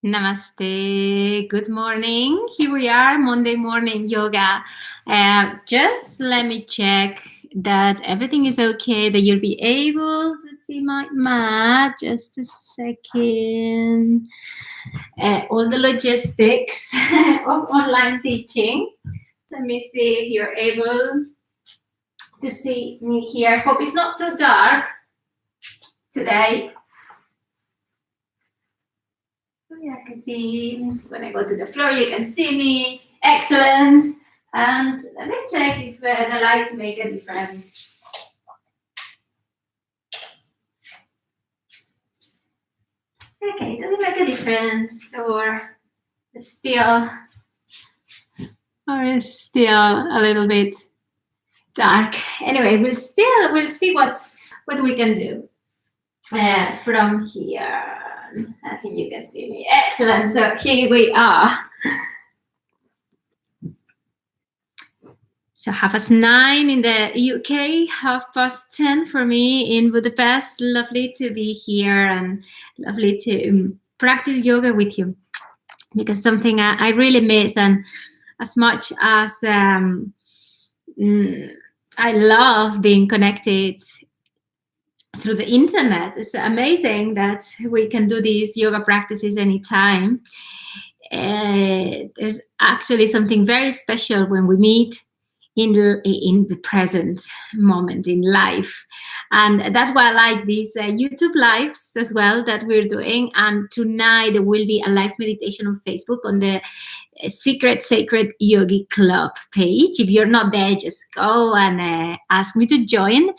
Namaste. Good morning. Here we are, Monday morning yoga. Just let me check that everything is okay, that you'll be able to see my mat. Just a second. All the logistics of online teaching. Let me see if you're able to see me here. Hope it's not too dark today. Yeah, could be when I go to the floor, you can see me. Excellent. And let me check if the lights make a difference. Okay, does it make a difference, or still a little bit dark? Anyway, we'll see what we can do from here. I think you can see me. Excellent. So here we are. So 9:30 in the UK, 10:30 for me in Budapest. Lovely to be here and lovely to practice yoga with you, because something I really miss, and as much as I love being connected through the internet, it's amazing that we can do these yoga practices anytime. There's actually something very special when we meet in the present moment in life, and that's why I like these YouTube lives as well that we're doing. And tonight there will be a live meditation on Facebook on the Secret Sacred Yogi Club page. If you're not there, just go and ask me to join,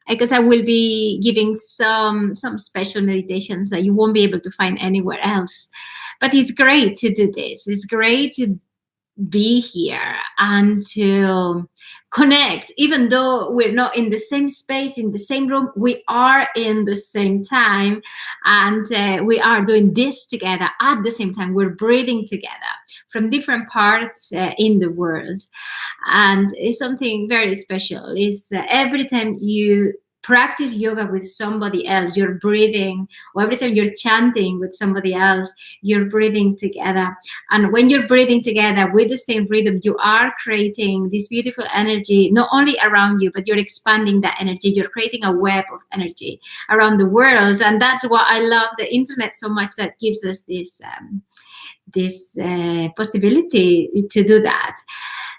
because I will be giving some special meditations that you won't be able to find anywhere else. But it's great to do this. It's great to be here and to connect. Even though we're not in the same space, in the same room, we are in the same time, and we are doing this together at the same time. We're breathing together from different parts in the world, and it's something very special. Is every time you practice yoga with somebody else, you're breathing, or every time you're chanting with somebody else, you're breathing together. And when you're breathing together with the same rhythm, you are creating this beautiful energy, not only around you, but you're expanding that energy. You're creating a web of energy around the world. And that's why I love the internet so much, that gives us this possibility to do that.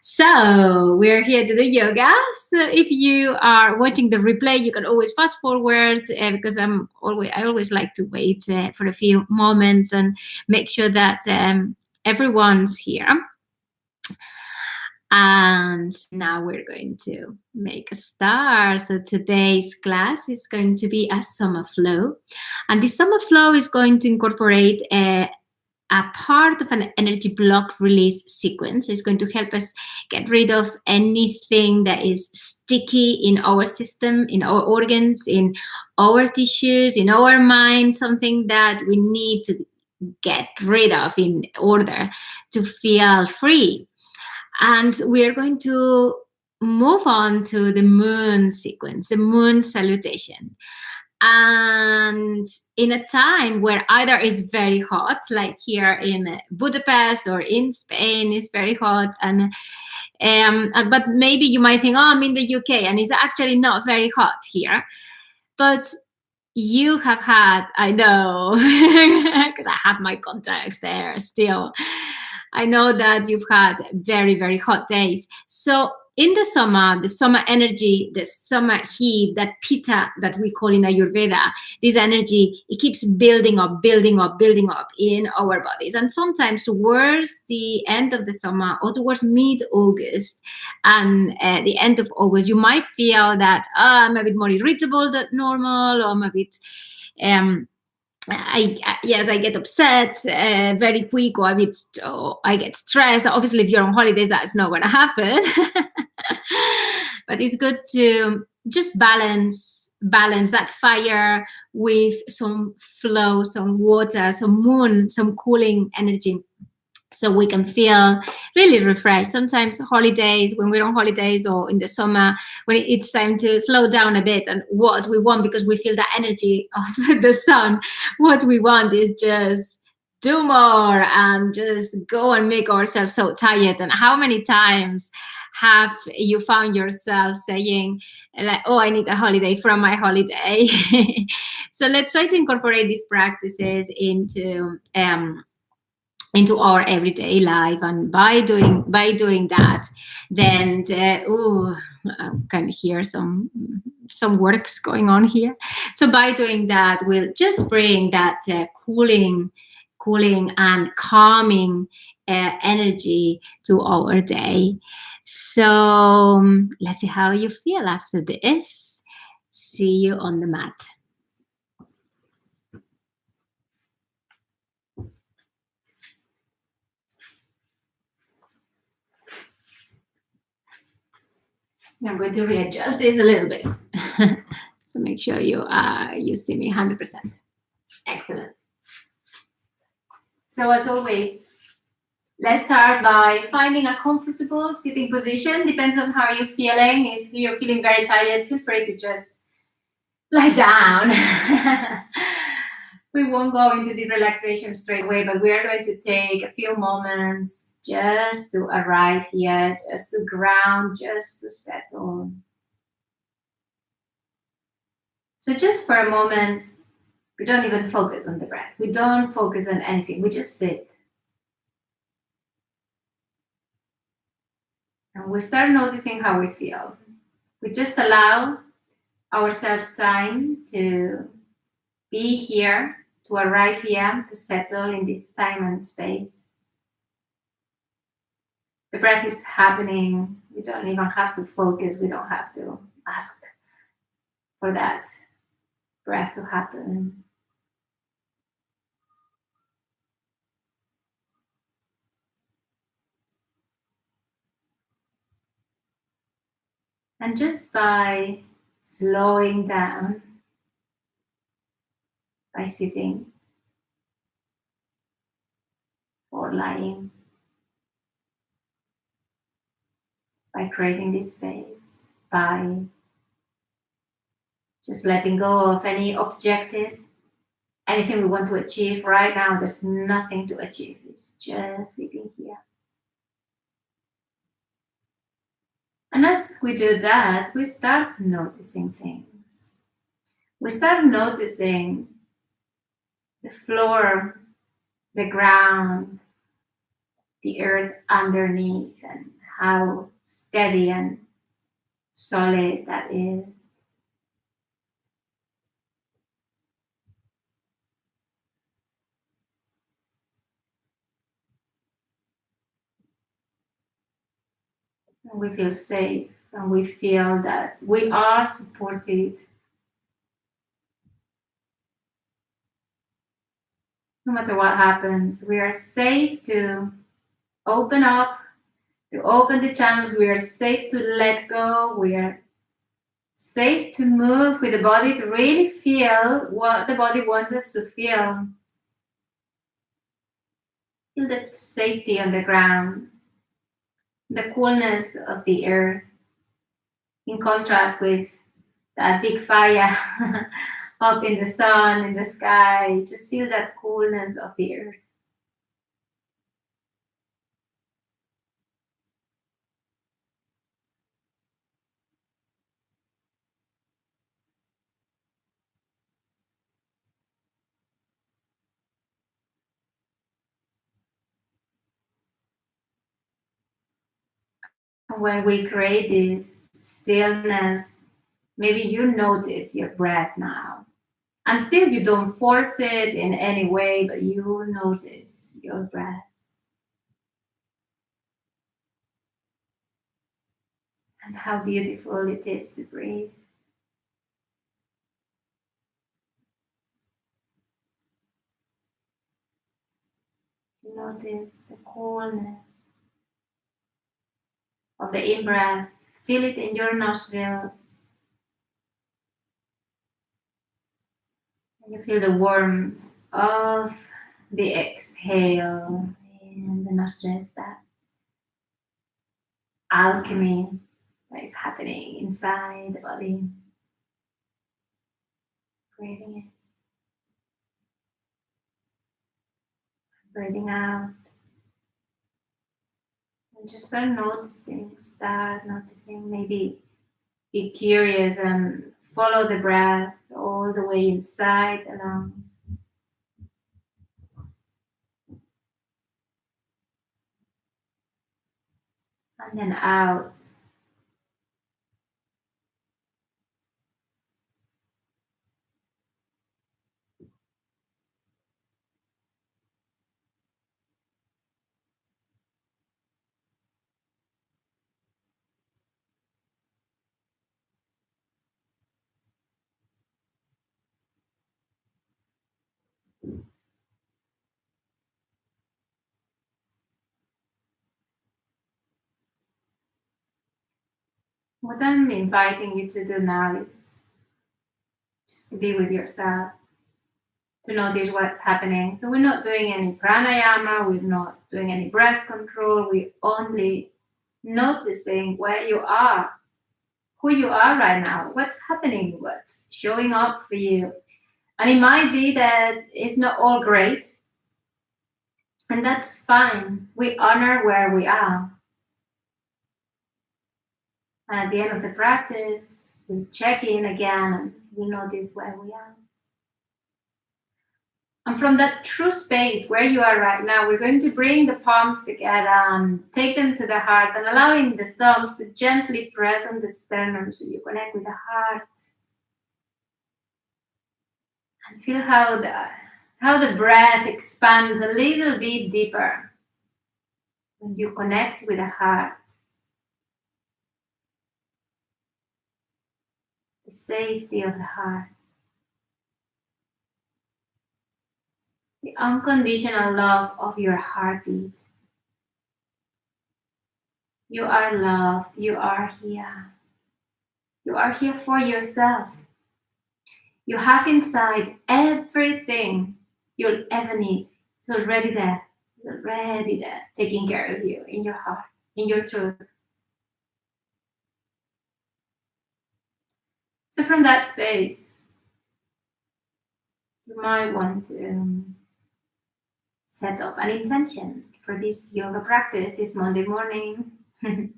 So we're here to do yoga. So if you are watching the replay, you can always fast forward, because I always like to wait for a few moments and make sure that everyone's here. And now we're going to make a start. So today's class is going to be a summer flow, and the summer flow is going to incorporate a part of an energy block release sequence. Is going to help us get rid of anything that is sticky in our system, in our organs, in our tissues, in our mind, something that we need to get rid of in order to feel free. And we are going to move on to the moon sequence, the moon salutation. And in a time where either is very hot, like here in Budapest or in Spain, is very hot, and but maybe you might think, oh, I'm in the UK and it's actually not very hot here. But you have had, I know, because I have my contacts there still, I know that you've had very, very hot days. So in the summer energy, the summer heat, that pitta that we call in Ayurveda, this energy, it keeps building up in our bodies. And sometimes towards the end of the summer, or towards mid-August and the end of August, you might feel that I'm a bit more irritable than normal, or I'm a bit I get upset very quick, or I get stressed. Obviously, if you're on holidays, that's not going to happen. But it's good to just balance that fire with some flow, some water, some moon, some cooling energy, so we can feel really refreshed. Sometimes holidays, when we're on holidays or in the summer, when it's time to slow down a bit, and what we want, because we feel the energy of the sun, what we want is just do more and just go and make ourselves so tired. And how many times have you found yourself saying, like, oh, I need a holiday from my holiday? So let's try to incorporate these practices into our everyday life, and by doing that, then I can hear some works going on here. So by doing that, we'll just bring that cooling and calming energy to our day. So let's see how you feel after this. See you on the mat. I'm going to readjust this a little bit. So make sure you see me 100%. Excellent. So as always, let's start by finding a comfortable sitting position. Depends on how you're feeling. If you're feeling very tired, feel free to just lie down. We won't go into the relaxation straight away, but we are going to take a few moments just to arrive here, just to ground, just to settle. So just for a moment, we don't even focus on the breath. We don't focus on anything. We just sit. And we start noticing how we feel. We just allow ourselves time to be here, to arrive here, to settle in this time and space. The breath is happening. We don't even have to focus. We don't have to ask for that breath to happen. And just by slowing down, by sitting or lying, by creating this space, by just letting go of any objective, anything we want to achieve. Right now, there's nothing to achieve. It's just sitting here. And as we do that, we start noticing things. We start noticing the floor, the ground, the earth underneath, and how steady and solid that is. And we feel safe, and we feel that we are supported. No matter what happens, we are safe to open up, to open the channels. We are safe to let go. We are safe to move with the body, to really feel what the body wants us to feel. Feel that safety on the ground, the coolness of the earth, in contrast with that big fire up in the sun, in the sky. Just feel that coolness of the earth. When we create this stillness, maybe you notice your breath now. And still you don't force it in any way, but you notice your breath. And how beautiful it is to breathe. Notice the coolness of the in-breath. Feel it in your nostrils. And you feel the warmth of the exhale in the nostrils, that alchemy that is happening inside the body. Breathing in. breathing out. And just start noticing, maybe be curious and follow the breath all the way inside and out. And then out. What I'm inviting you to do now is just to be with yourself, to notice what's happening. So we're not doing any pranayama, we're not doing any breath control, we're only noticing where you are, who you are right now, what's happening, what's showing up for you. And it might be that it's not all great, and that's fine. We honor where we are. And at the end of the practice, we check in again and we notice where we are. And from that true space where you are right now, we're going to bring the palms together and take them to the heart and allowing the thumbs to gently press on the sternum so you connect with the heart. And feel how the breath expands a little bit deeper when you connect with the heart. The safety of the heart. The unconditional love of your heartbeat. You are loved. You are here. You are here for yourself. You have inside everything you'll ever need. It's already there. It's already there, taking care of you in your heart, in your truth. So from that space, you might want to set up an intention for this yoga practice this Monday morning. I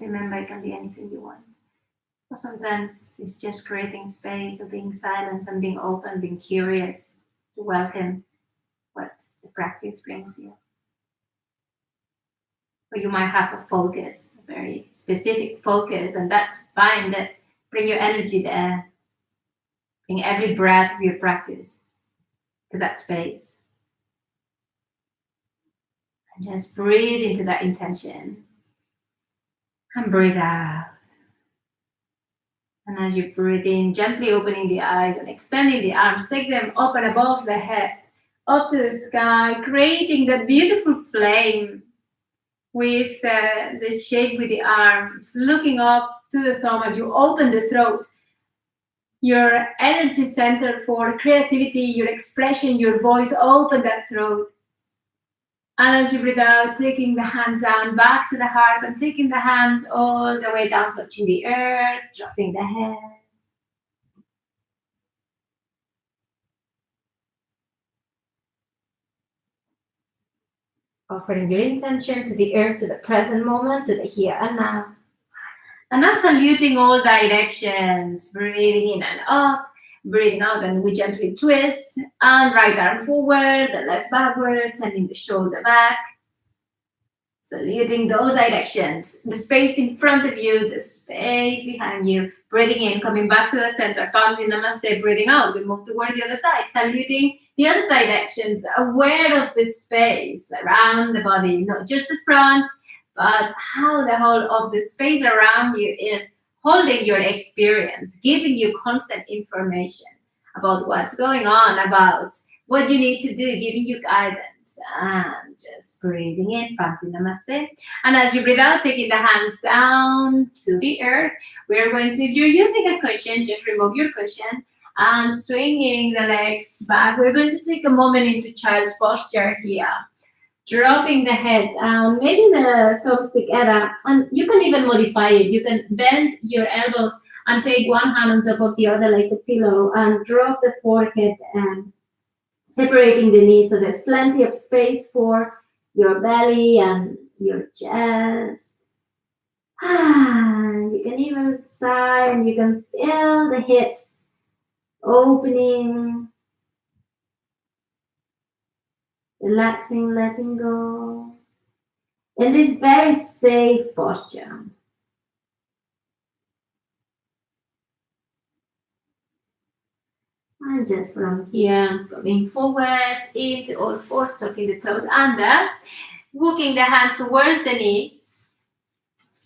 remember, it can be anything you want. Or sometimes it's just creating space or being silent and being open, being curious to welcome what the practice brings you. Or you might have a focus, a very specific focus, and that's fine. That bring your energy there. Bring every breath of your practice to that space. And just breathe into that intention. And breathe out. And as you breathe in, gently opening the eyes and extending the arms, take them up and above the head, up to the sky, creating that beautiful flame with the shape with the arms, looking up to the thumb as you open the throat. Your energy center for creativity, your expression, your voice, open that throat. And as you breathe out, taking the hands down back to the heart and taking the hands all the way down, touching the earth, dropping the head. Offering your intention to the earth, to the present moment, to the here and now. And now saluting all directions, breathing in and up, breathing out, and we gently twist, and right arm forward, the left backwards, sending the shoulder back. Saluting those directions, the space in front of you, the space behind you. Breathing in, coming back to the center, palms in namaste, breathing out. We move toward the other side, saluting the other directions, aware of this space around the body, not just the front, but how the whole of the space around you is holding your experience, giving you constant information about what's going on, about what you need to do, giving you guidance. And just breathing in, Panti Namaste. And as you breathe out, taking the hands down to the earth, we're going to, if you're using a cushion, just remove your cushion and swinging the legs back. We're going to take a moment into child's posture here. Dropping the head down, maybe the thumbs together, and you can even modify it. You can bend your elbows and take one hand on top of the other like a pillow and drop the forehead and separating the knees so there's plenty of space for your belly and your chest. You can even sigh and you can feel the hips opening, relaxing, letting go. In this very safe posture. And just from here, coming forward into all fours, tucking the toes under, walking the hands towards the knees,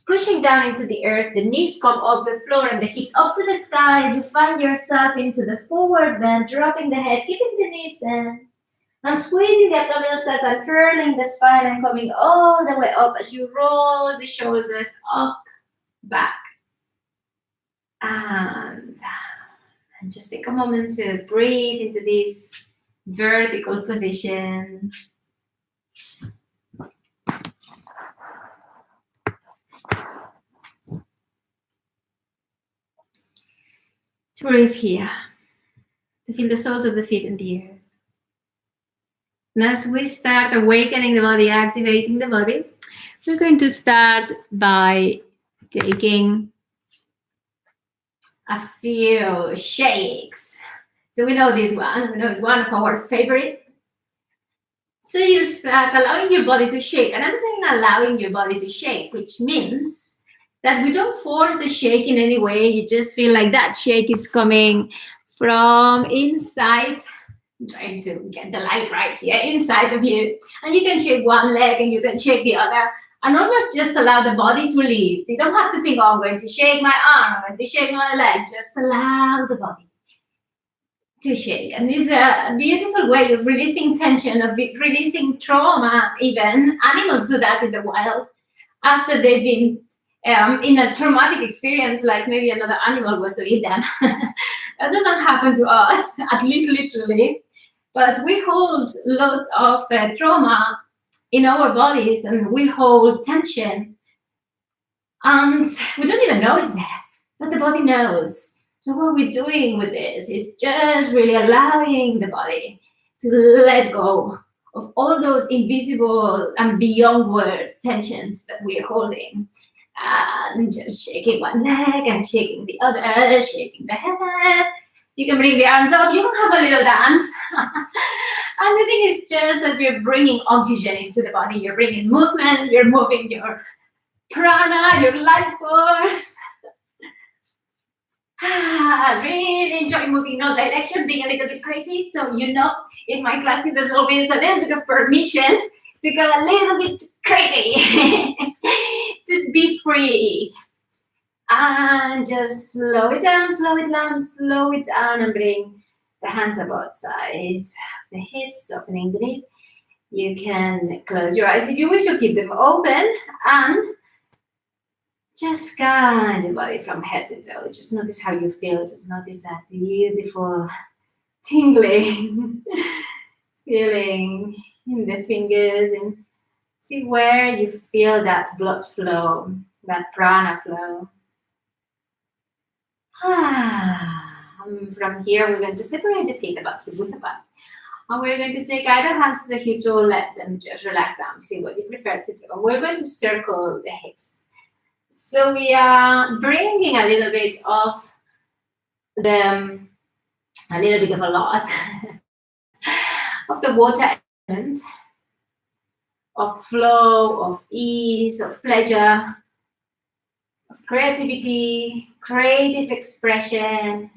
pushing down into the earth, the knees come off the floor and the hips up to the sky, and you find yourself into the forward bend, dropping the head, keeping the knees bent, and squeezing the abdominal circle, curling the spine and coming all the way up as you roll the shoulders up, back, and down. And just take a moment to breathe into this vertical position. To breathe here, to feel the soles of the feet in the earth. And as we start awakening the body, activating the body, we're going to start by taking a few shakes. So we know this one, we know it's one of our favorites. So you start allowing your body to shake, and I'm saying allowing your body to shake, which means that we don't force the shake in any way. You just feel like that shake is coming from inside. I'm trying to get the light right here, inside of you. And you can shake one leg and you can shake the other. And almost just allow the body to lead. You don't have to think, oh, I'm going to shake my arm, I'm going to shake my leg. Just allow the body to shake. And this is a beautiful way of releasing tension, of releasing trauma even. Animals do that in the wild. After they've been in a traumatic experience, like maybe another animal was to eat them. That doesn't happen to us, at least literally. But we hold lots of trauma in our bodies, and we hold tension, and we don't even know it's there, but the body knows. So what we're doing with this is just really allowing the body to let go of all those invisible and beyond word tensions that we're holding, and just shaking one leg and shaking the other, shaking the head. You can bring the arms up, you can have a little dance. And the thing is just that you're bringing oxygen into the body, you're bringing movement, you're moving your prana, your life force. Really enjoy moving in all direction, being a little bit crazy. So you know, in my classes there's always a little bit of permission to go a little bit crazy, to be free. And just slow it down, slow it down, slow it down, and bring the hands up outside the hips, softening the knees. You can close your eyes if you wish, or keep them open, and just scan your body from head to toe. Just notice how you feel. Just notice that beautiful tingling feeling in the fingers, and see where you feel that blood flow, that prana flow. From here, we're going to separate the feet about hip width apart. And we're going to take either hands to the hips or let them just relax down. See what you prefer to do. And we're going to circle the hips. So we are bringing a little bit of the, a lot of the water element, of flow, of ease, of pleasure, of creativity, creative expression.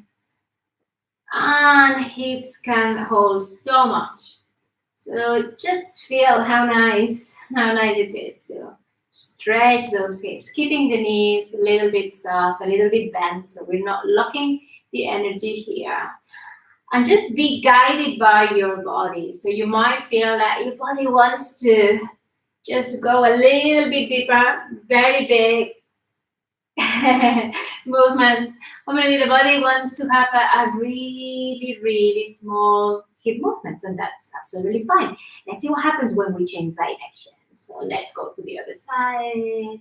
And hips can hold so much. So just feel how nice it is to stretch those hips, keeping the knees a little bit soft, a little bit bent, so we're not locking the energy here. And just be guided by your body. So you might feel that your body wants to just go a little bit deeper, very big movements, or maybe the body wants to have a really, really small hip movements, and that's absolutely fine. Let's see what happens when we change direction. So let's go to the other side.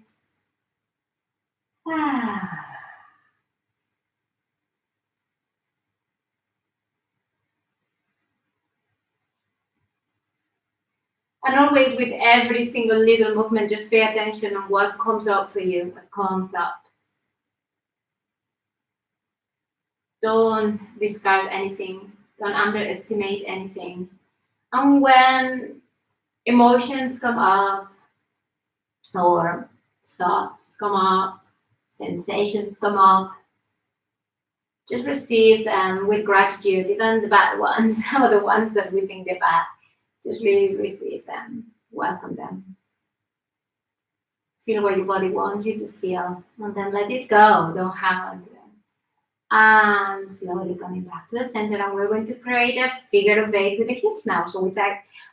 And always with every single little movement, just pay attention on what comes up for you, what comes up. Don't discard anything. Don't underestimate anything. And when emotions come up, or thoughts come up, sensations come up, just receive them with gratitude, even the bad ones, or the ones that we think they're bad. Just really receive them, welcome them. Feel what your body wants you to feel, and then let it go. Don't hang on to them. And slowly coming back to the center, and we're going to create a figure of 8 with the hips now. So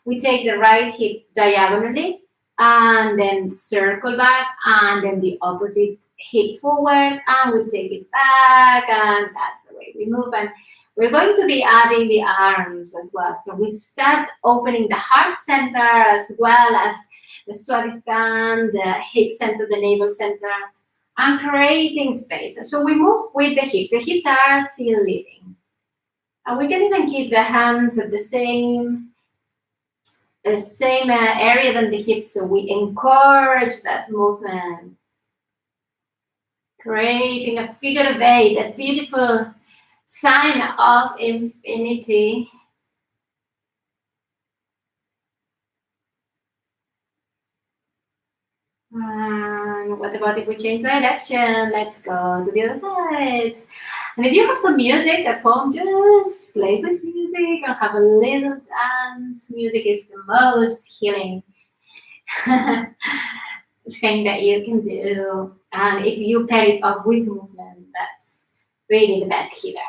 we take the right hip diagonally, and then circle back, and then the opposite hip forward, and we take it back, and that's the way we move. And we're going to be adding the arms as well. So we start opening the heart center as well as the Swatistan, the hip center, the navel center, and creating space. So we move with the hips. The hips are still leading. And we can even keep the hands at the same area than the hips. So we encourage that movement. Creating a figure of 8, that beautiful sign of infinity. And what about if we change direction? Let's go to the other side. And if you have some music at home, just play with music and have a little dance. Music is the most healing thing that you can do. And if you pair it up with movement, that's really the best healer.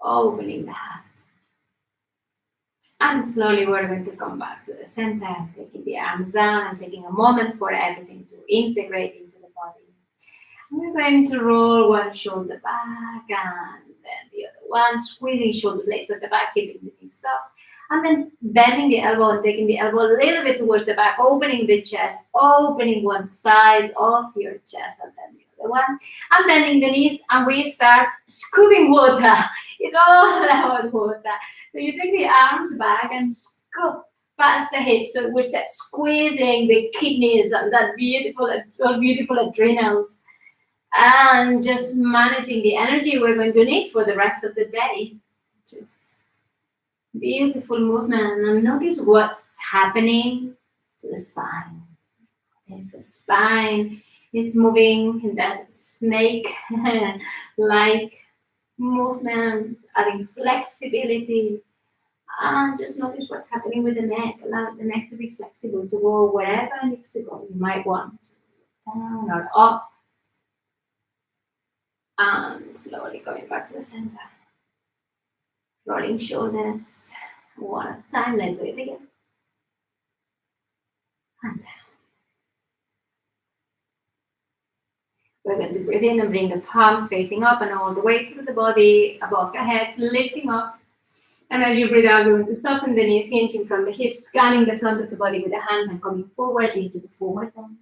Opening the heart. And slowly we're going to come back to the center, taking the arms down and taking a moment for everything to integrate into the body. And we're going to roll one shoulder back and then the other one, squeezing shoulder blades at the back, keeping the knees soft. And then bending the elbow and taking the elbow a little bit towards the back, opening the chest, opening one side of your chest and then the other one. And bending the knees, and we start scooping water. It's all about water. So you take the arms back and scoop past the hips. So we start squeezing the kidneys and those beautiful adrenals. And just managing the energy we're going to need for the rest of the day. Just beautiful movement. And notice what's happening to the spine. Notice the spine is moving in that snake-like movement, adding flexibility. And just notice what's happening with the neck. Allow the neck to be flexible, to go wherever it needs to go. You might want to down or up. And slowly going back to the center. Rolling shoulders. One at a time. Let's do it again. And down. We're going to breathe in and bring the palms facing up and all the way through the body, above the head, lifting up. And as you breathe out, we're going to soften the knees, hinging from the hips, scanning the front of the body with the hands and coming forward into the forward bend.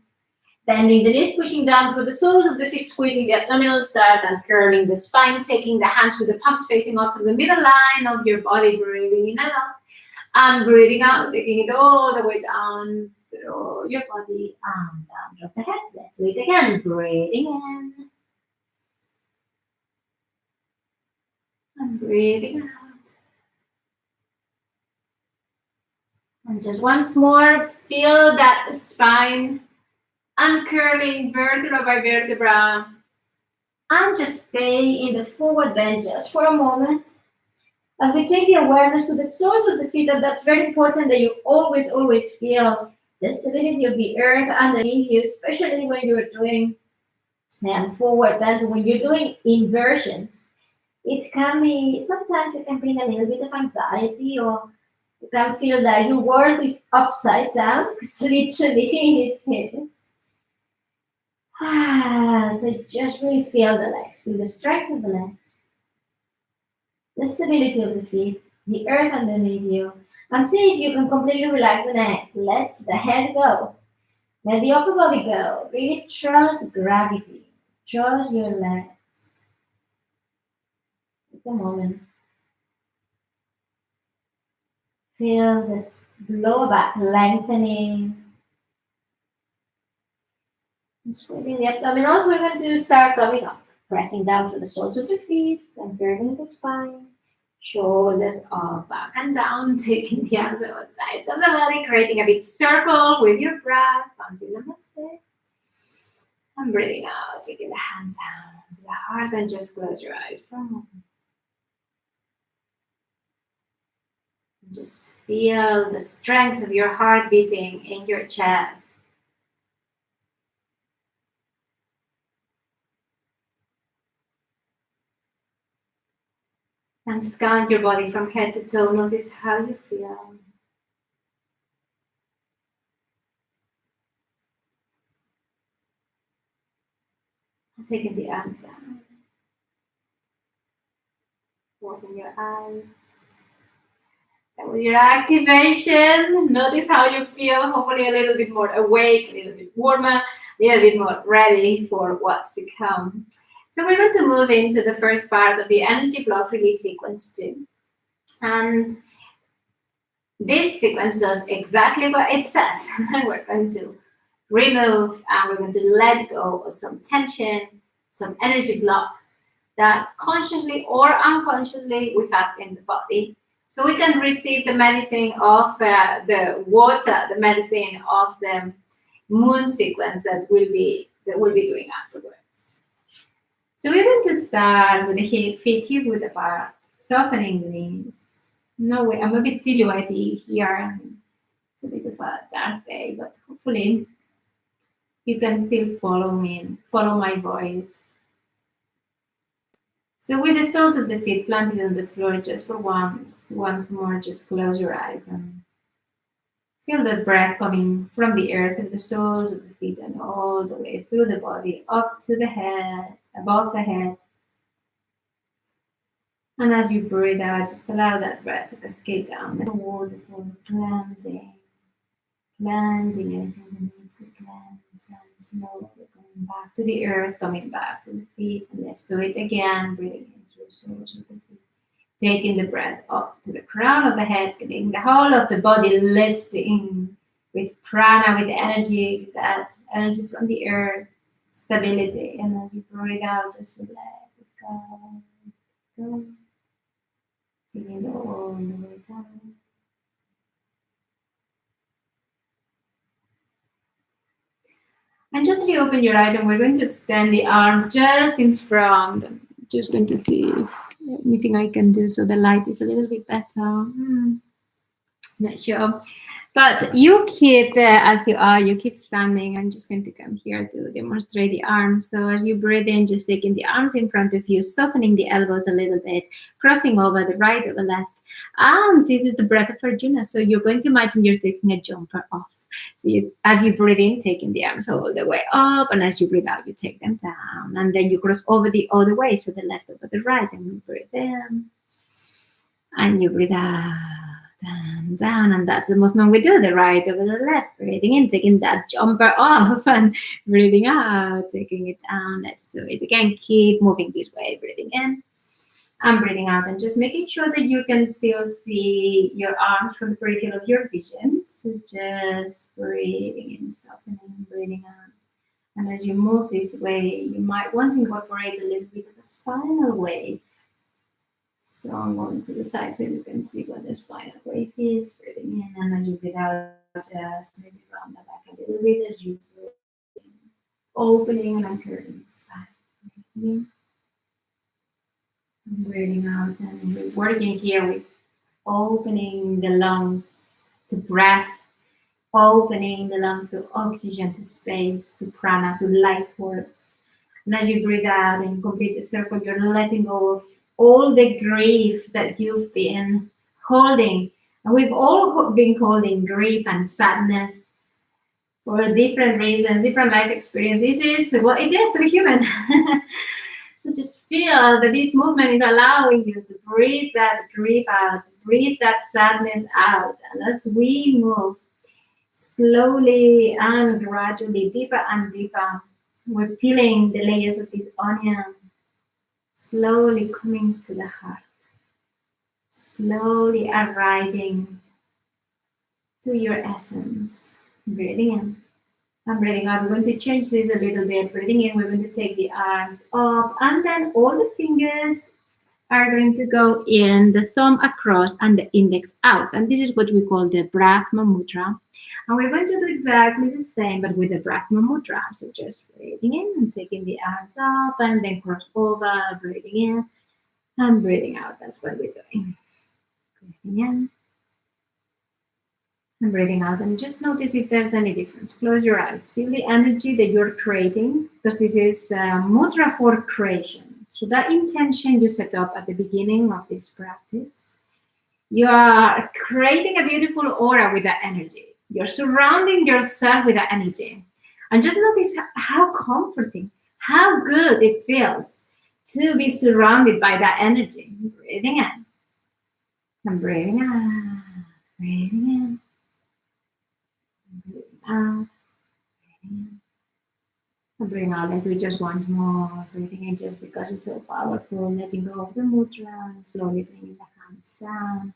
Bending the knees, pushing down through the soles of the feet, squeezing the abdominal start and curling the spine, taking the hands with the palms facing up through the middle line of your body, breathing in and out. And breathing out, taking it all the way down through your body and down, drop the head. Let's do it again. Breathing in. And breathing out. And just once more, feel that spine uncurling vertebra by vertebra. And just stay in the forward bend just for a moment. As we take the awareness to the soles of the feet, and that's very important that you always feel the stability of the earth underneath you, especially when you're doing forward bends, when you're doing inversions. Sometimes it can bring a little bit of anxiety, or you can feel that your world is upside down, because literally it is. So just really feel the legs, feel the strength of the legs. the stability of the feet, the earth underneath you, and see if you can completely relax the neck. Let the head go. Let the upper body go. Really trust gravity. Trust your legs. Take a moment. Feel this lower back lengthening. Squeezing the abdominals. We're going to start coming up. Pressing down to the soles of the feet and curving the spine. Shoulders up, back and down, taking the arms out sides of the body, creating a big circle with your breath. Come to Namaste. And breathing out, taking the hands down to the heart and just close your eyes for a moment. Just feel the strength of your heart beating in your chest. And scan your body from head to toe. Notice how you feel. And taking the arms down. Open your eyes. And with your activation, notice how you feel. Hopefully a little bit more awake, a little bit warmer, a little bit more ready for what's to come. So we're going to move into the first part of the energy block release sequence 2. And this sequence does exactly what it says. We're going to remove and we're going to let go of some tension, some energy blocks that consciously or unconsciously we have in the body. So we can receive the medicine of the water, the medicine of the moon sequence that we'll be doing afterwards. So we're going to start with the feet hip width apart, softening the knees. No way, I'm a bit silhouetted here. It's a bit of a dark day, but hopefully you can still follow me, follow my voice. So with the soles of the feet planted on the floor just for once more, just close your eyes and feel the breath coming from the earth of the soles of the feet and all the way through the body, up to the head, above the head. And as you breathe out, just allow that breath to cascade down. The waterful cleansing anything that needs to cleanse, and slowly going back to the earth, coming back to the feet. And let's do it again, breathing in through the soles of the feet. Taking the breath up to the crown of the head, getting the whole of the body lifting with prana, with energy, that energy from the earth, stability. And as you breathe out, just let it go. Taking it all the way down. And gently open your eyes, and we're going to extend the arm just in front. I'm just going to see if anything I can do so the light is a little bit better. Not sure. But you keep, as you are, you keep standing. I'm just going to come here to demonstrate the arms. So as you breathe in, just taking the arms in front of you, softening the elbows a little bit, crossing over the right or the left. And this is the breath of Arjuna. So you're going to imagine you're taking a jumper off. So as you breathe in, taking the arms all the way up. And as you breathe out, you take them down. And then you cross over the other way. So the left over the right. And you breathe in. And you breathe out. And down, and that's the movement we do, the right over the left, breathing in, taking that jumper off, and breathing out, taking it down. Let's do it again. Keep moving this way, breathing in and breathing out, and just making sure that you can still see your arms from the peripheral of your vision. So just breathing in, softening, breathing out. And as you move this way, you might want to incorporate a little bit of a spinal wave. So I'm going to the side so you can see what the spinal wave is. Breathing in, and as you breathe out, just maybe round the back a little bit as you breathe in. Opening and curving the spine. Breathing in and breathing out. And we're working here with opening the lungs to breath, opening the lungs to oxygen, to space, to prana, to life force. And as you breathe out and you complete the circle, you're letting go of all the grief that you've been holding. And we've all been holding grief and sadness for different reasons, different life experience. This is what it is to be human. So just feel that this movement is allowing you to breathe that grief out, breathe that sadness out. And as we move slowly and gradually, deeper and deeper, we're peeling the layers of this onion, slowly coming to the heart, slowly arriving to your essence. Breathing in and breathing out. We're going to change this a little bit. Breathing in, we're going to take the arms up, and then all the fingers are going to go in, the thumb across and the index out. And this is what we call the Brahma Mudra. And we're going to do exactly the same, but with the Brahma Mudra. So just breathing in and taking the arms up, and then cross over, breathing in and breathing out. That's what we're doing. Breathing in and breathing out. And just notice if there's any difference. Close your eyes. Feel the energy that you're creating, because this is mudra for creation. So that intention you set up at the beginning of this practice, you are creating a beautiful aura with that energy. You're surrounding yourself with that energy. And just notice how comforting, how good it feels to be surrounded by that energy. Breathing in and breathing out, breathing in, breathing out, breathing in. And breathing out, let's do it just once more. Breathing in just because it's so powerful. Letting go of the mudra and slowly bringing the hands down.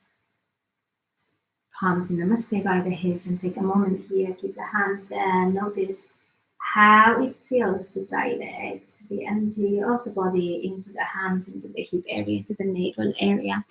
Palms in Namaste by the hips, and take a moment here. Keep the hands there. Notice how it feels to direct the energy of the body into the hands, into the hip area, into the navel area.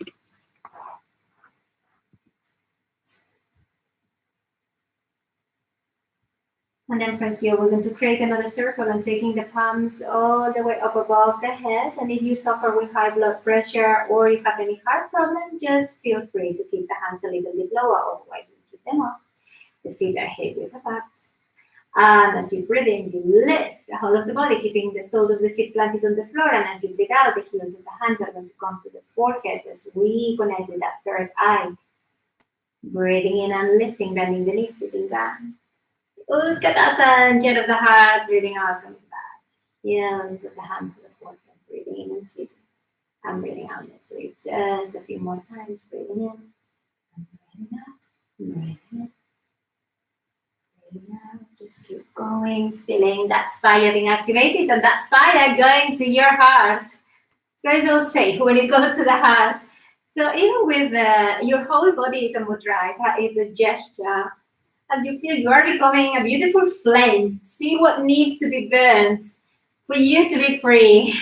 And then from here, we're going to create another circle and taking the palms all the way up above the head. And if you suffer with high blood pressure or you have any heart problem, just feel free to keep the hands a little bit lower, otherwise you keep them up. The feet are hip width apart. And as you breathe in, you lift the whole of the body, keeping the soles of the feet planted on the floor. And as you breathe out, the heels of the hands are going to come to the forehead as we connect with that third eye. Breathing in and lifting, bending the knees, sitting down. Utkatasana, chin of the heart, breathing out, coming back. Heels of the hands to the forehead, breathing in and sitting. And breathing out. Let's do it just a few more times. Breathing in and breathing out. Breathing in. Breathing out. Just keep going, feeling that fire being activated and that fire going to your heart. So it's all safe when it goes to the heart. So even with your whole body is a mudra, it's a gesture. As you feel you are becoming a beautiful flame, see what needs to be burnt for you to be free.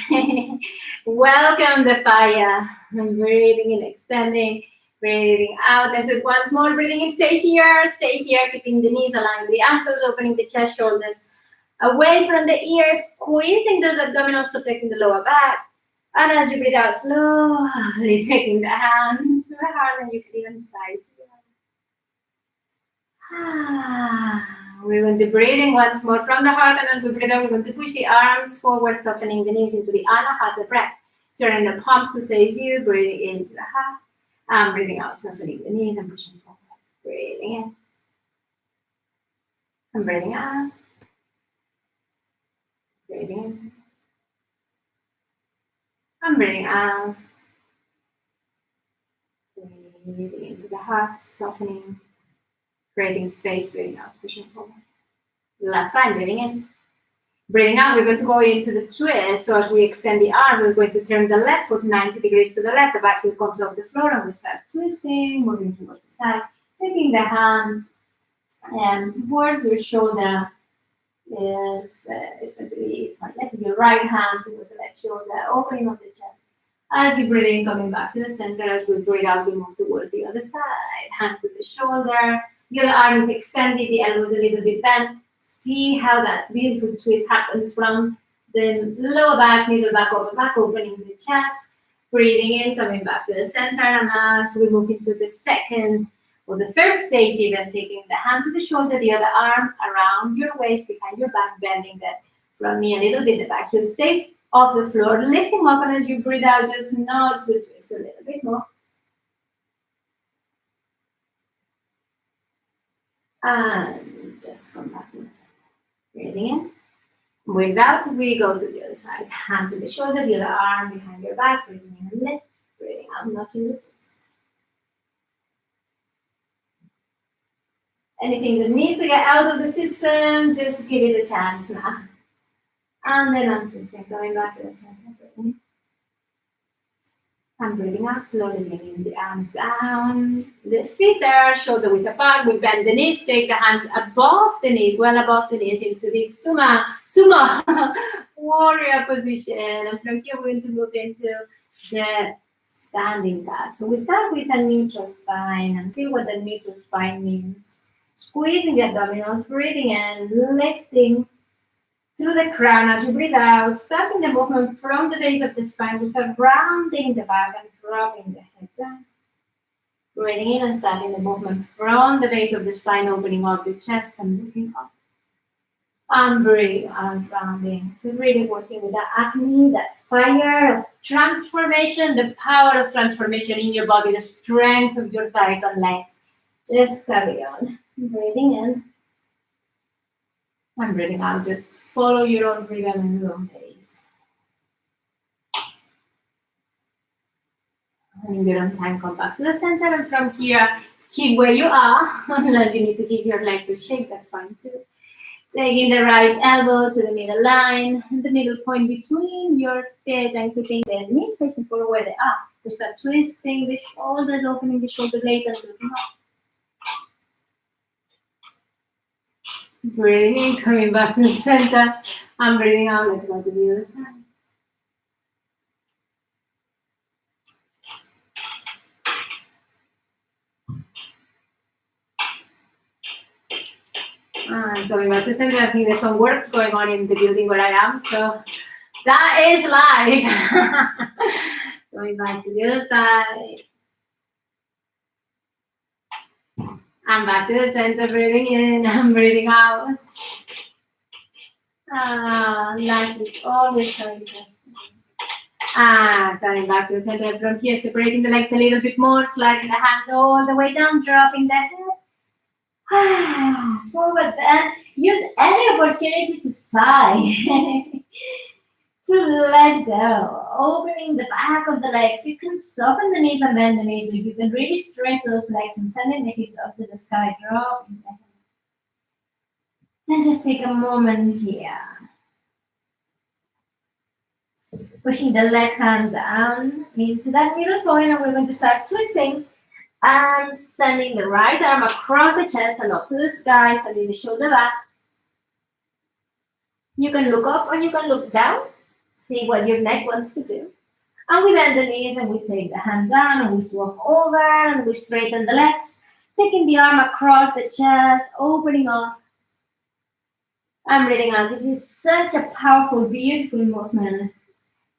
Welcome the fire. And breathing in, extending, breathing out. Let's do it once more. Breathing in, stay here, keeping the knees aligned, the ankles, opening the chest, shoulders away from the ears, squeezing those abdominals, protecting the lower back. And as you breathe out, slowly taking the hands to the heart, and you can even side. We're going to breathe in once more from the heart, and as we breathe out, we're going to push the arms forward, softening the knees into the Anahata breath. Turning the palms to face you, breathing into the heart, and breathing out, softening the knees and pushing forward. Breathing in, and breathing out. Breathing in, and breathing out. Breathing into the heart, softening, creating space, breathing out, pushing forward. Last time, breathing in. Breathing out, we're going to go into the twist. So as we extend the arm, we're going to turn the left foot 90 degrees to the left. The back heel comes off the floor and we start twisting, moving towards the side. Taking the hands towards your shoulder is going to be my left, your right hand towards the left shoulder, opening up the chest. As you breathe in, coming back to the center. As we breathe out, we move towards the other side. Hand to the shoulder. The other arm is extended, the elbows a little bit bent. See how that beautiful twist happens from the lower back, middle back, upper back, opening the chest. Breathing in, coming back to the center. And as we move into the second or the third stage, even taking the hand to the shoulder, the other arm around your waist, behind your back, bending the front knee a little bit. The back heel stays off the floor, lifting up, and as you breathe out, just nod to twist a little bit more. And just come back to the center. Breathing in, Breathe out, we go to the other side. Hand to the shoulder, the other arm behind your back, breathing in and lift, breathing out, notching the twist. Anything that needs to get out of the system, just give it a chance now. And then untwisting, going back to the center. Breathing. And breathing out, slowly bringing the arms down. The feet are shoulder width apart. We bend the knees, take the hands above the knees, well above the knees, into this sumo warrior position. And from here, we're going to move into the standing cat. So we start with a neutral spine, and feel what the neutral spine means. Squeezing the abdominals, breathing in, lifting through the crown as you breathe out, starting the movement from the base of the spine. We start rounding the back and dropping the head down. Breathing in and starting the movement from the base of the spine, opening up the chest and looking up. And breathing out, rounding. So really working with that acne, that fire of transformation, the power of transformation in your body, the strength of your thighs and legs. Just carry on. Breathing in. And breathing out, just follow your own rhythm and your own pace. And in your own time, come back to the center, and from here, keep where you are. Unless you need to give your legs a shake, that's fine too. Taking the right elbow to the middle line, and the middle point between your feet, and keeping the knees facing forward where they are. We start twisting the shoulders, opening the shoulder blade and looking up. Breathing in, coming back to the center, and breathing out. Let's go to the other side. Coming back to the center, I think there's some works going on in the building where I am, so that is live. Going back to the other side. And back to the center, breathing in and breathing out. Life is always so interesting. Coming back to the center, from here, separating the legs a little bit more, sliding the hands all the way down, dropping the head. Forward bend. Use any opportunity to sigh. To let go. Opening the back of the legs. You can soften the knees and bend the knees. You can really stretch those legs and sending the hips up to the sky. Dropping the head. And just take a moment here. Pushing the left hand down into that middle point, and we're going to start twisting. And sending the right arm across the chest and up to the sky, sending the shoulder back. You can look up or you can look down. See what your neck wants to do. And we bend the knees and we take the hand down and we swap over and we straighten the legs. Taking the arm across the chest, opening up. And breathing out. This is such a powerful, beautiful movement.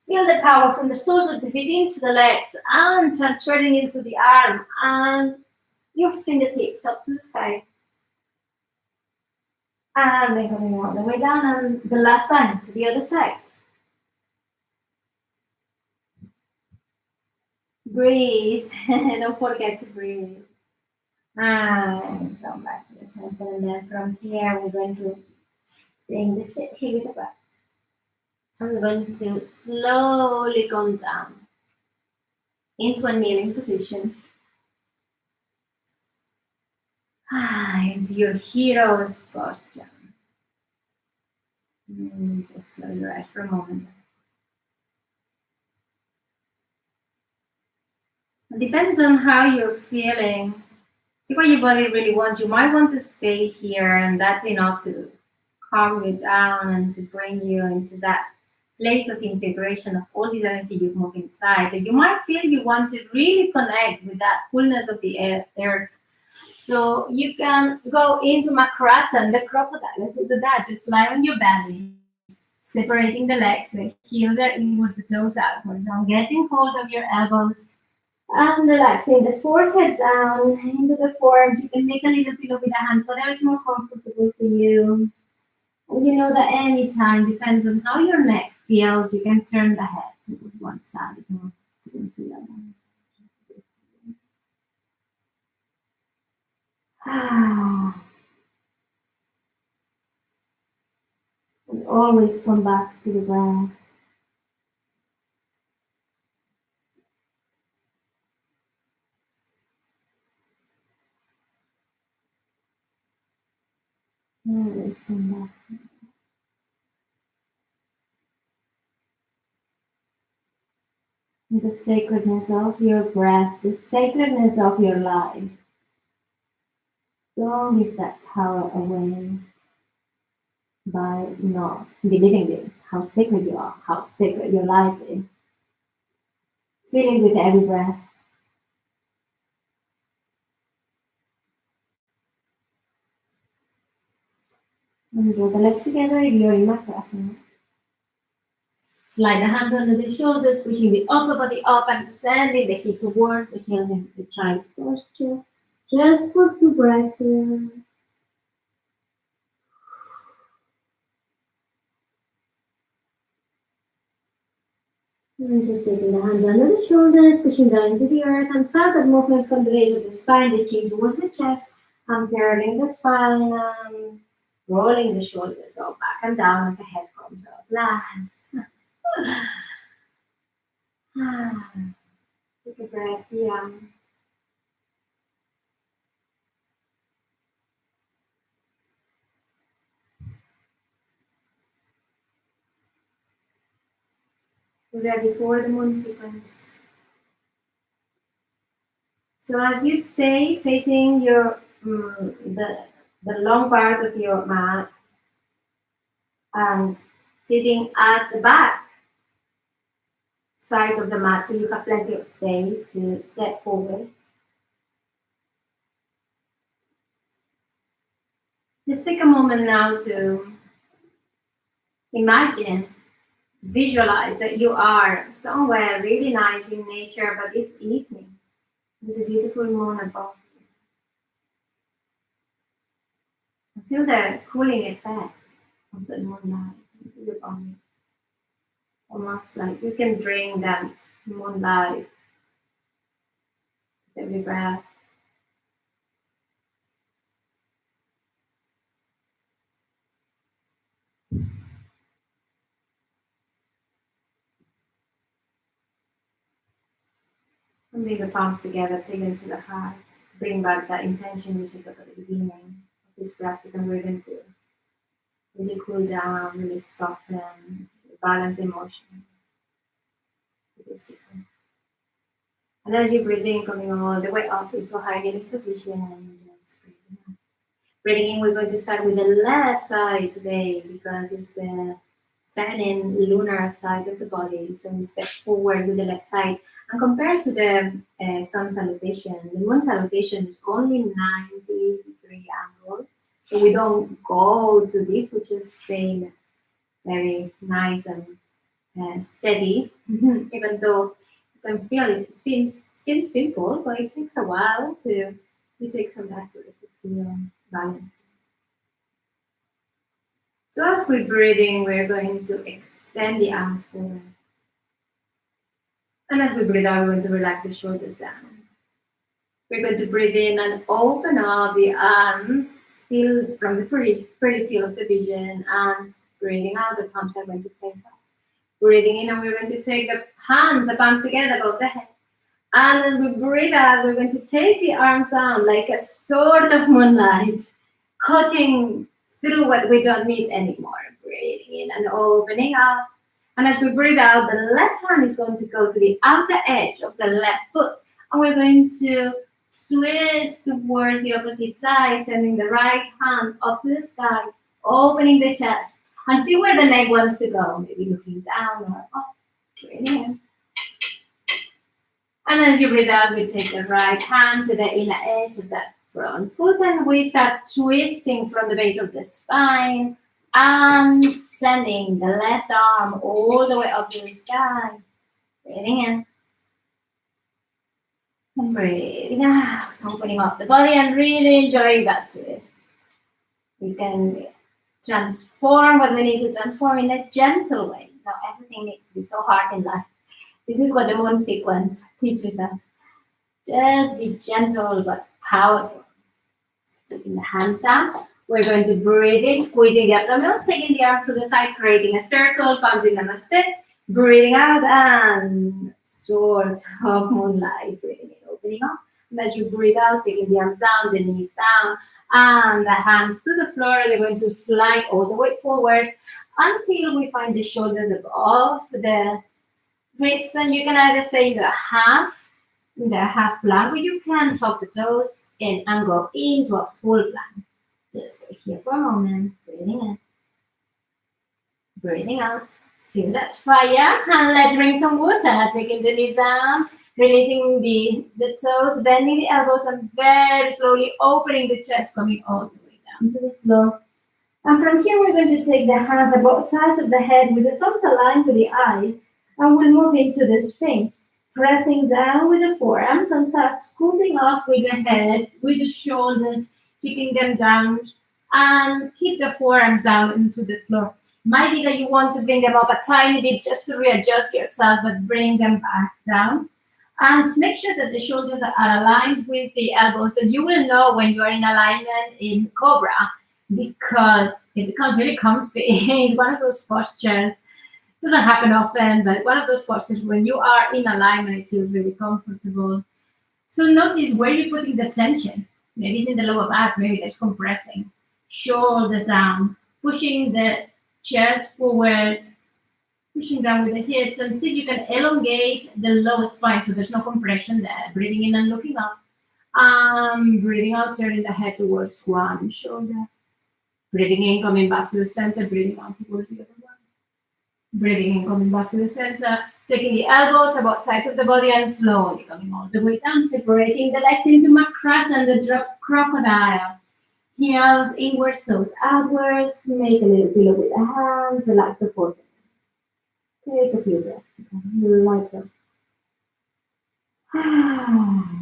Feel the power from the soles of the feet into the legs and transferring into the arm and your fingertips up to the sky. And then coming all the way down, and the last time to the other side. Breathe. Don't forget to breathe. And come back to the center. And then from here, we're going to bring the feet here with the back. And we're going to slowly come down into a kneeling position. Into your hero's posture. And just close your eyes for a moment. It depends on how you're feeling. See what your body really wants. You might want to stay here, and that's enough to calm you down and to bring you into that place of integration of all this energy you've moved inside. And you might feel you want to really connect with that coolness of the earth. So you can go into Makrasana, the crocodile. Let's do that. Just lie on your belly, separating the legs. The heels are inwards, the toes outwards. So I'm getting hold of your elbows and relaxing the forehead down into the forearms. You can make a little pillow with a hand, whatever is more comfortable for you. And you know that anytime, depends on how your neck feels, you can turn the head to one side or to the other. always come back to the breath. Always come back. The sacredness of your breath, the sacredness of your life. Don't give that power away by not believing this, how sacred you are, how sacred your life is. Feel it with every breath. And draw the legs together if you're in Makrasana. Slide the hands under the shoulders, pushing the upper body up and sending the hip towards the heels into the child's posture. Just for 2 breaths here. And just taking the hands under the shoulders, pushing down into the earth, and start that movement from the base of the spine, the chin towards the chest, and curling the spine and rolling the shoulders up, back and down as the head comes up. Last. Take a breath, yeah. We're ready for the moon sequence. So as you stay facing your the long part of your mat and sitting at the back side of the mat, so you have plenty of space to step forward. Just take a moment now to imagine, visualize that you are somewhere really nice in nature, but it's evening. There's a beautiful moon above you. Feel the cooling effect of the moonlight into your body. Almost like you can drink that moonlight with every breath. And bring the palms together, take them to the heart. Bring back that intention you took at the beginning of this practice, and we're going to really cool down, really soften, balance emotion. And as you breathe in, coming all the way up into a high kneeling position, and just breathing out. Breathing in, we're going to start with the left side today because it's the feminine lunar side of the body. So we step forward with the left side. And compared to the sun salutation, the moon salutation is only 90-degree angle. So we don't go too deep, we just stay very nice and steady, even though you can feel it seems simple, but it takes a while to, it takes some effort to feel balanced. So as we're breathing, we're going to extend the arms forward. And as we breathe out, we're going to relax the shoulders down. We're going to breathe in and open up the arms, still from the periphery of the vision, and breathing out, the palms are going to face up. Breathing in, and we're going to take the hands, the palms together above the head. And as we breathe out, we're going to take the arms down like a sort of moonlight, cutting through what we don't need anymore. Breathing in and opening up. And as we breathe out, the left hand is going to go to the outer edge of the left foot. And we're going to twist towards the opposite side, sending the right hand up to the sky, opening the chest. And see where the neck wants to go. Maybe looking down or up. Breathing in. And as you breathe out, we take the right hand to the inner edge of that front foot, and we start twisting from the base of the spine and sending the left arm all the way up to the sky. Breathing in. And breathing out. Opening up the body and really enjoying that twist. We can transform what we need to transform in a gentle way. Not everything needs to be so hard in life. This is what the moon sequence teaches us. Just be gentle but powerful. Taking the hands down, We're going to breathe in, squeezing the abdominals, taking the arms to the side, creating a circle, palms in namaste. Breathing out and sort of moonlight. Breathing in, opening up. And as you breathe out, taking the arms down, the knees down, and the hands to the floor. They're going to slide all the way forward until we find the shoulders above the wrists. And you can either stay in the half plank, or you can tuck the toes in and go into a full plank. Just stay here for a moment, breathing in, breathing out. Feel that fire, and let's drink some water. Taking the knees down, releasing the toes, bending the elbows, and very slowly opening the chest, coming all the way down to the floor. And from here, we're going to take the hands at both sides of the head with the thumbs aligned with the eyes, and we'll move into the Sphinx, pressing down with the forearms and start scooping up with the head, with the shoulders, keeping them down, and keep the forearms down into the floor. Might be that you want to bring them up a tiny bit just to readjust yourself, but bring them back down. And make sure that the shoulders are aligned with the elbows, as you will know when you are in alignment in Cobra, because it becomes really comfy. It's one of those postures. It doesn't happen often, but one of those postures when you are in alignment, it feels really comfortable. So notice where you're putting the tension. Maybe it's in the lower back, maybe there's compressing. Shoulders down, pushing the chest forward, pushing down with the hips, and see if you can elongate the lower spine so there's no compression there. Breathing in and looking up. Breathing out, turning the head towards one shoulder. Breathing in, coming back to the center, breathing out towards the other one. Breathing in, coming back to the center, taking the elbows about sides of the body and slowly coming all the way down, separating the legs into Makrasana, the drop crocodile. Heels inwards, toes outwards. Make a little pillow with a hand. Relax the forehead. Take a few breaths. Light up.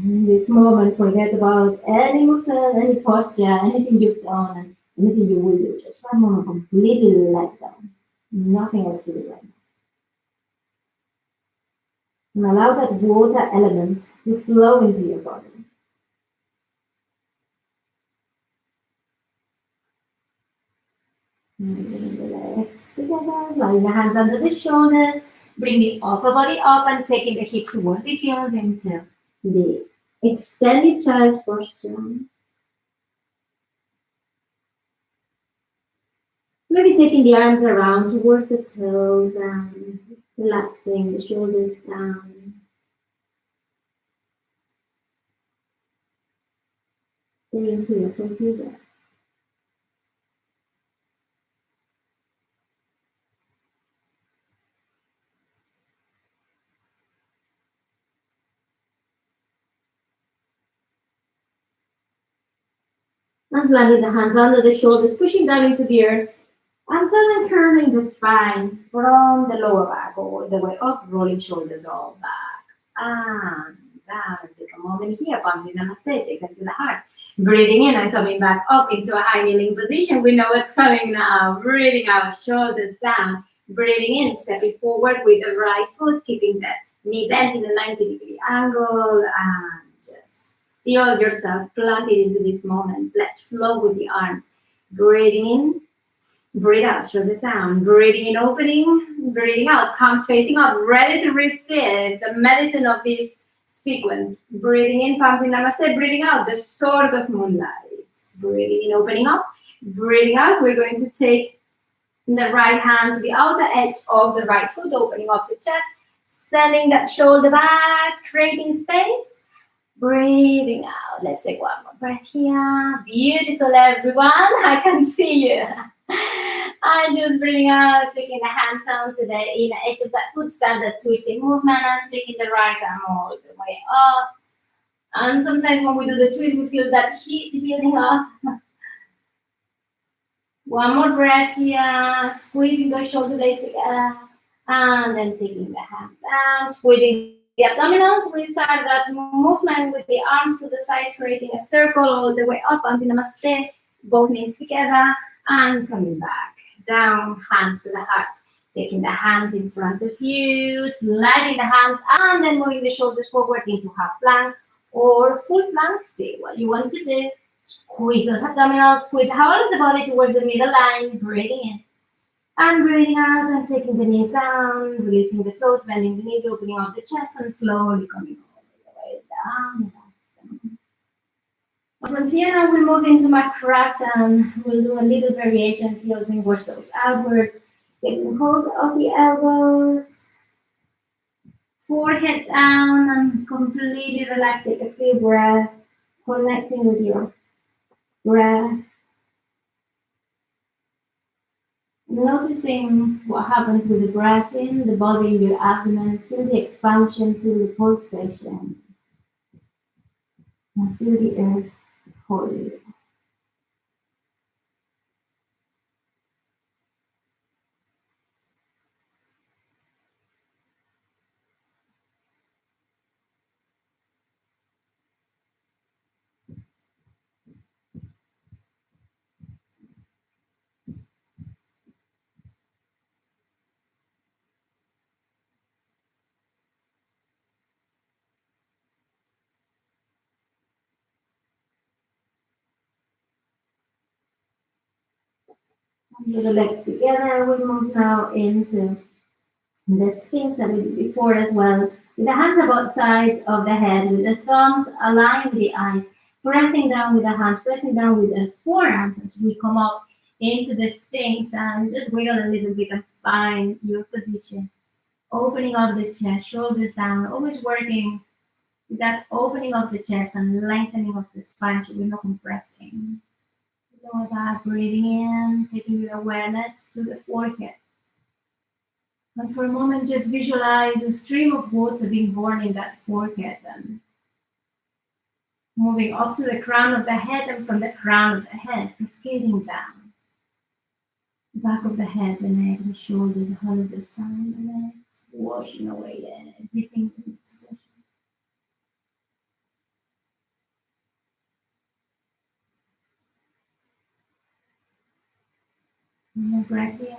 In this moment, forget about any movement, any posture, anything you've done, and anything you will do. Just one moment, completely let down. Nothing else to do right now. And allow that water element to flow into your body. Bring the legs together, lying the hands under the shoulders, bring the upper body up and taking the hips towards the heels into the extended child's posture. Maybe taking the arms around towards the toes and relaxing the shoulders down. Staying here for a few breaths. And sliding the hands under the shoulders, pushing down into the earth. And suddenly curving the spine from the lower back all the way up, rolling shoulders all back. And down. Take a moment here, palms in namaste, take it to the heart. Breathing in and coming back up into a high kneeling position. We know what's coming now. Breathing out, shoulders down. Breathing in, stepping forward with the right foot, keeping the knee bent in a 90-degree angle. And just feel yourself planted into this moment. Let's flow with the arms. Breathing in. Breathe out, shoulders down. Breathing in, opening. Breathing out, palms facing up, ready to receive the medicine of this sequence. Breathing in, palms in namaste. Breathing out, the sword of moonlight. Breathing in, opening up. Breathing out, we're going to take the right hand to the outer edge of the right foot, opening up the chest, sending that shoulder back, creating space. Breathing out. Let's take one more breath here. Beautiful, everyone. I can see you. And just breathing out, taking the hands down to the inner edge of that foot, standard twisting movement, and taking the right arm all the way up. And sometimes when we do the twist, we feel that heat building up. One more breath here, squeezing the shoulder blades together, and then taking the hands down, squeezing the abdominals. We start that movement with the arms to the side, creating a circle all the way up until namaste, both knees together, and coming back. Down, hands to the heart. Taking the hands in front of you, sliding the hands, and then moving the shoulders forward into half plank or full plank. See what you want to do. Squeeze those abdominals, squeeze out of the body towards the middle line, breathing in. And breathing out and taking the knees down, releasing the toes, bending the knees, opening up the chest, and slowly coming all the way down. From here now we'll move into Makrasana. We'll do a little variation, heels and toes outwards. Getting hold of the elbows, forehead down, and completely relax. Take a few breaths, connecting with your breath. Noticing what happens with the breath in the body, in your abdomen. Feel the expansion, feel the pulsation, and feel the earth hold you. With the legs together, we move now into the Sphinx that we did before as well. With the hands at both sides of the head, with the thumbs aligned with the eyes, pressing down with the hands, pressing down with the forearms as we come up into the Sphinx, and just wiggle a little bit and find your position. Opening up the chest, shoulders down, always working with that opening of the chest and lengthening of the spine so we're not compressing. Lower that, breathing in, taking your awareness to the forehead. And for a moment, just visualize a stream of water being born in that forehead and moving up to the crown of the head, and from the crown of the head, cascading down. The back of the head, the neck, the shoulders, the whole of the spine, the legs, washing away everything that needs washing. More breath here.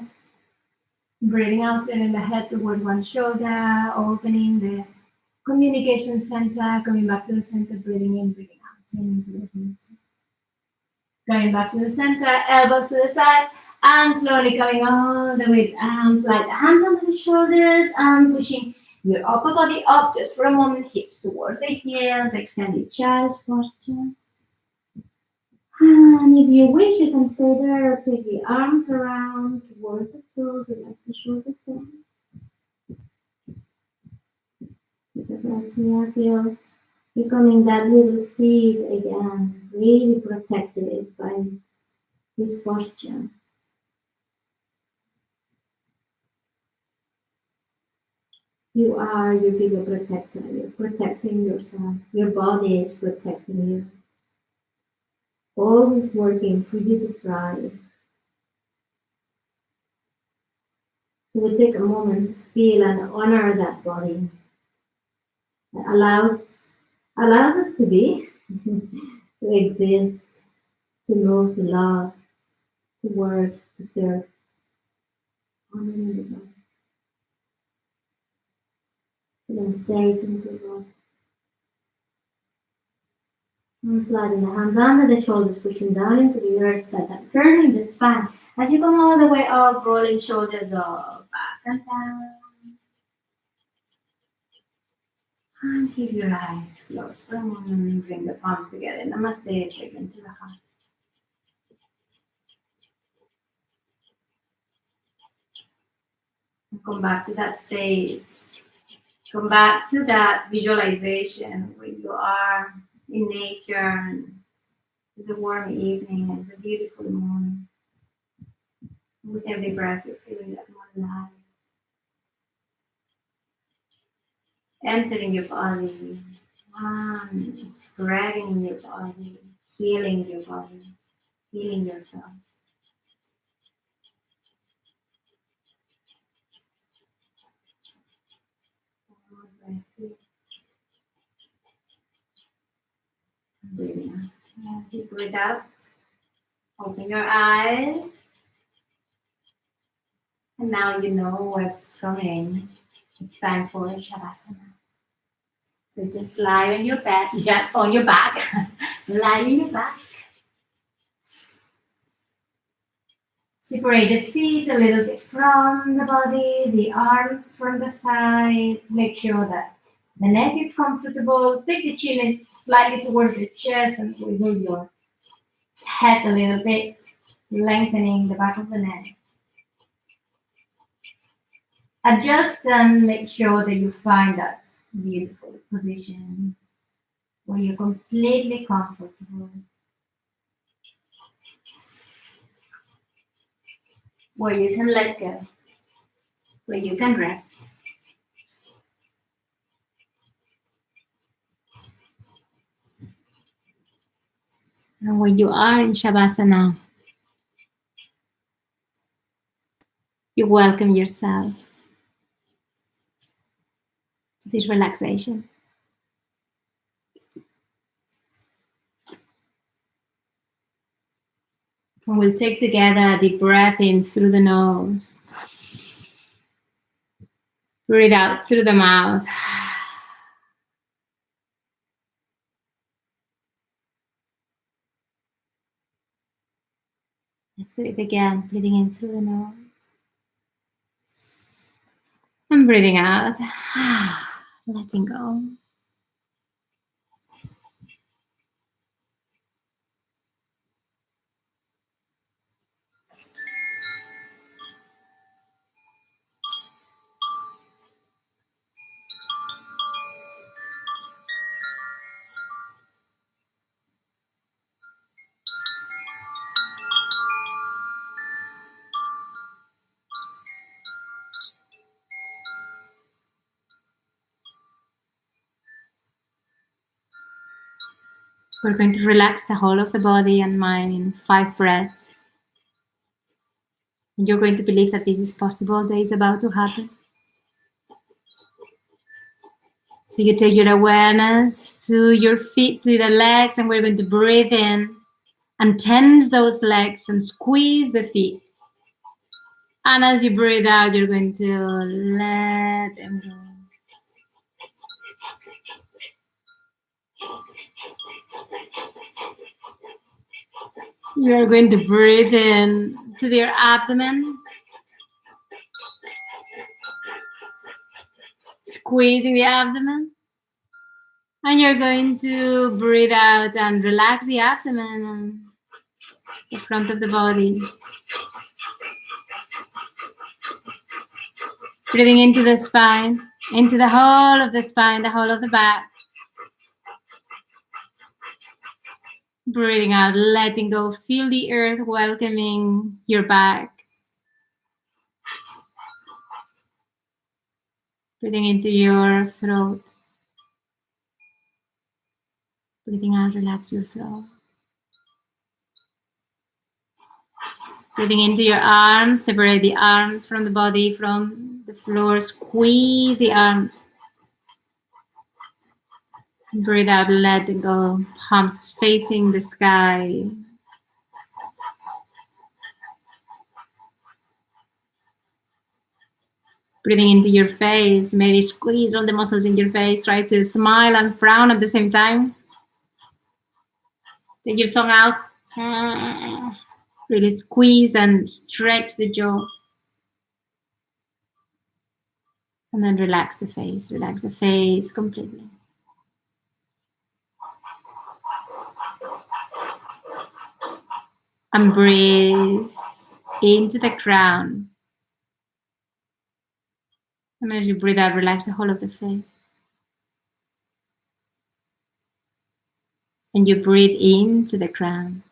Breathing out, turning the head toward one shoulder, opening the communication center, coming back to the center, breathing in, breathing out, turning to the center. Going back to the center, elbows to the sides, and slowly coming all the way down. Slide the hands under the shoulders and pushing your upper body up just for a moment, hips towards the heels, extend your child's posture. And if you wish, you can stay there or take the arms around towards the toes, like the shoulder down. With the breath here, feel becoming that little seed again, really protected by this posture. You are your bigger protector. You're protecting yourself. Your body is protecting you. Always working for you to thrive. So we take a moment to feel and honor that body that allows us to be, to exist, to move, to love, to work, to serve. Honoring the body. Feeling safe into love. And sliding the hands under the shoulders, pushing down into the earth side, and turning the spine. As you come all the way up, rolling shoulders up, back and down. And keep your eyes closed for a moment and bring the palms together. Namaste, take them to the heart. And come back to that space. Come back to that visualization where you are in nature. It's a warm evening, it's a beautiful morning. With every breath, you're feeling that more light. Entering your body, spreading in your body, healing your body, healing yourself. Breathing out. Deep breath out. Open your eyes. And now you know what's coming. It's time for Shavasana. So just lie on your bed, lie on your back. Separate the feet a little bit from the body, the arms from the sides. Make sure that the neck is comfortable. Take the chin is slightly towards the chest and wiggle your head a little bit, lengthening the back of the neck. Adjust and make sure that you find that beautiful position where you're completely comfortable, where you can let go, where you can rest. And when you are in Shavasana, you welcome yourself to this relaxation. And we'll take together a deep breath in through the nose. Breathe out through the mouth. Let's do it again. Breathing in through the nose. And breathing out. Letting go. We're going to relax the whole of the body and mind in 5 breaths. And you're going to believe that this is possible, that is about to happen. So you take your awareness to your feet, to the legs, and we're going to breathe in and tense those legs and squeeze the feet. And as you breathe out, you're going to let them go. You're going to breathe in to your abdomen, squeezing the abdomen. And you're going to breathe out and relax the abdomen and the front of the body. Breathing into the spine, into the whole of the spine, the whole of the back. Breathing out, letting go. Feel the earth welcoming your back. Breathing into your throat. Breathing out, relax your throat. Breathing into your arms, separate the arms from the body, from the floor. Squeeze the arms. Breathe out, letting go. Palms facing the sky. Breathing into your face, maybe squeeze all the muscles in your face. Try to smile and frown at the same time. Take your tongue out. Really squeeze and stretch the jaw. And then relax the face completely. And breathe into the crown. And as you breathe out, relax the whole of the face. And you breathe into the crown.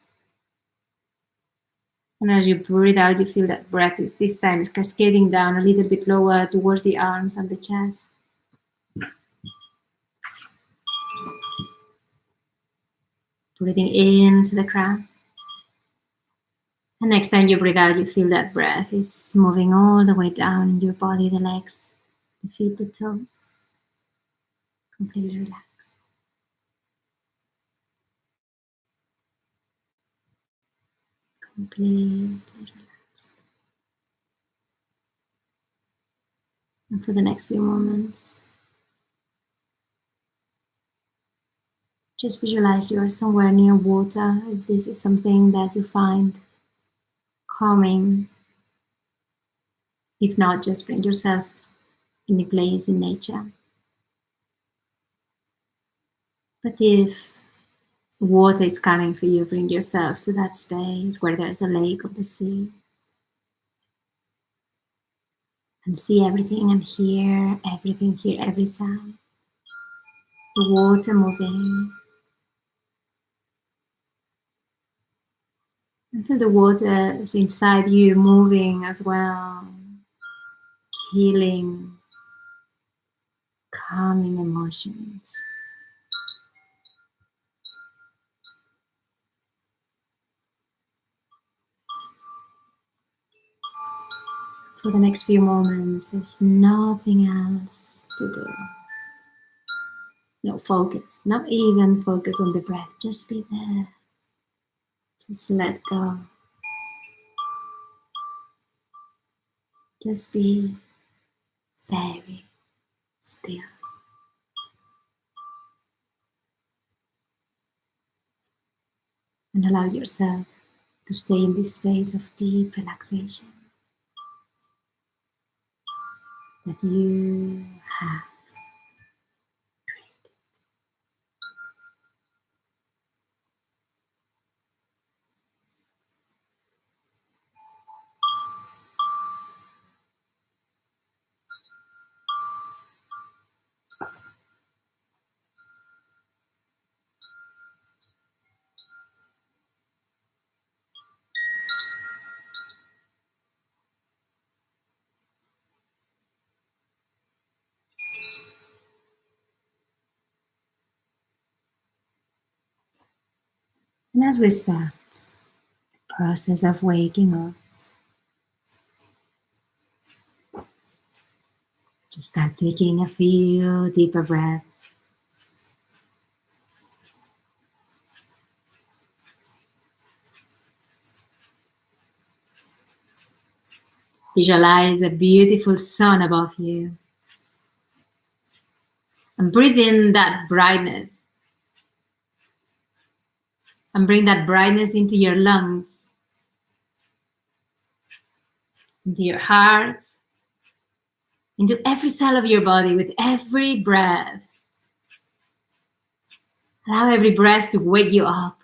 And as you breathe out, you feel that breath is this time is cascading down a little bit lower towards the arms and the chest. Breathing into the crown. And next time you breathe out, you feel that breath is moving all the way down in your body, the legs, the feet, the toes. Completely relaxed. Completely relaxed. And for the next few moments, just visualize you're somewhere near water, if this is something that you find calming. If not, just bring yourself in a place in nature. But if water is coming for you, bring yourself to that space where there's a lake or the sea. And see everything and hear everything, hear every sound. The water moving. And feel the water is inside you moving as well. Healing, calming emotions. For the next few moments, there's nothing else to do. No focus, not even focus on the breath. Just be there. Just let go. Just be very still. And allow yourself to stay in this space of deep relaxation that you have. And as we start the process of waking up, just start taking a few deeper breaths. Visualize a beautiful sun above you. And breathe in that brightness. And bring that brightness into your lungs, into your heart, into every cell of your body with every breath. Allow every breath to wake you up,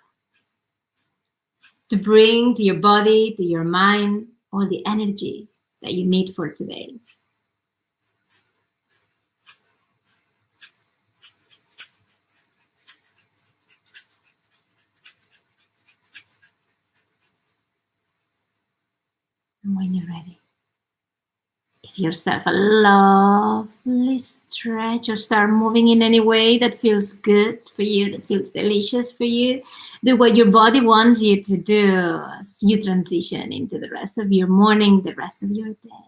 to bring to your body, to your mind, all the energy that you need for today. And when you're ready, give yourself a lovely stretch or start moving in any way that feels good for you, that feels delicious for you. Do what your body wants you to do as you transition into the rest of your morning, the rest of your day.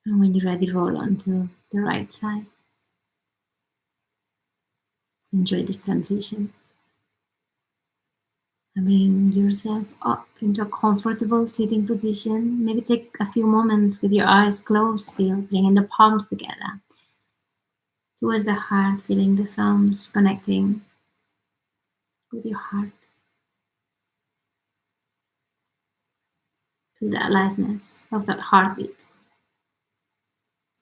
And when you're ready, roll onto the right side. Enjoy this transition. And bring yourself up into a comfortable sitting position. Maybe take a few moments with your eyes closed still, bringing the palms together towards the heart, feeling the thumbs connecting with your heart. Feel the aliveness of that heartbeat.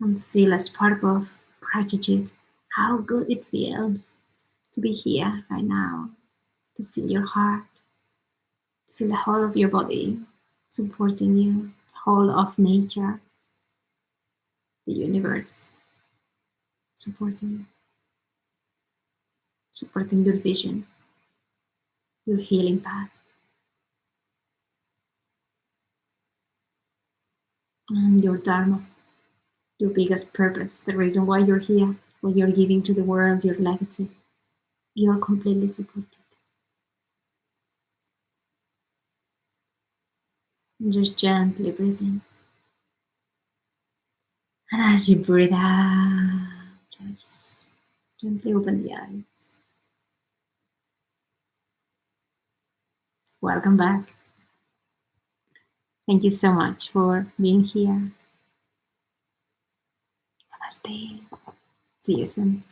And feel a spark of gratitude. How good it feels to be here right now, to feel your heart, to feel the whole of your body supporting you, the whole of nature, the universe supporting you, supporting your vision, your healing path. And your dharma, your biggest purpose, the reason why you're here, what you're giving to the world, your legacy. You're completely supported. And just gently breathe in. And as you breathe out, just gently open the eyes. Welcome back. Thank you so much for being here. Namaste. See you soon.